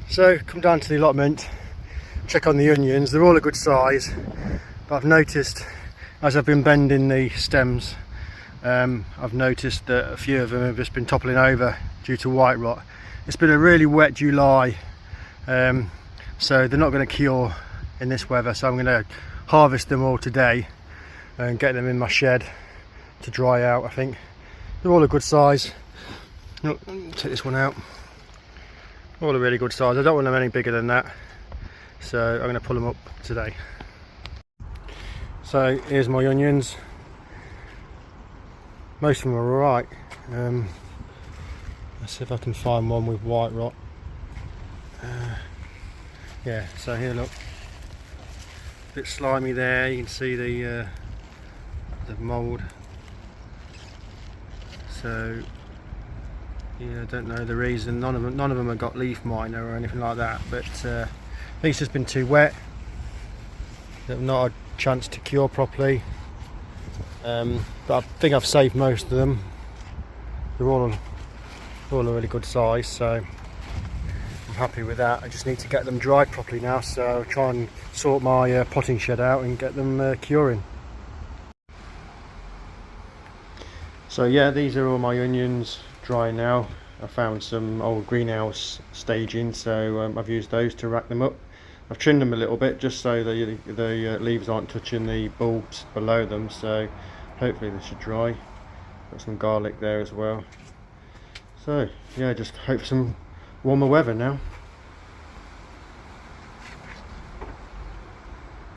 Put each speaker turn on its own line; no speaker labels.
So come down to the allotment, check on the onions. They're all a good size, but I've noticed as I've been bending the stems, I've noticed that a few of them have just been toppling over due to white rot. It's been a really wet July, so they're not going to cure in this weather, so I'm going to harvest them all today and get them in my shed to dry out. I think they're all a good size. Look, take this one out. All a really good size. I don't want them any bigger than that, so I'm going to pull them up today. So here's my onions. Most of them are alright. Let's see if I can find one with white rot. Yeah, so here, look, a bit slimy there. You can see the mould. So yeah, I don't know the reason. None of them have got leaf miner or anything like that. But I think it's just been too wet. They've not had a chance to cure properly. But I think I've saved most of them. They're all a really good size, so I'm happy with that. I just need to get them dried properly now, so I'll try and sort my potting shed out and get them curing. So yeah, these are all my onions dry now. I found some old greenhouse staging, so I've used those to rack them up. I've trimmed them a little bit just so the leaves aren't touching the bulbs below them, so hopefully they should dry. Got some garlic there as well. So yeah, just hope for some warmer weather now.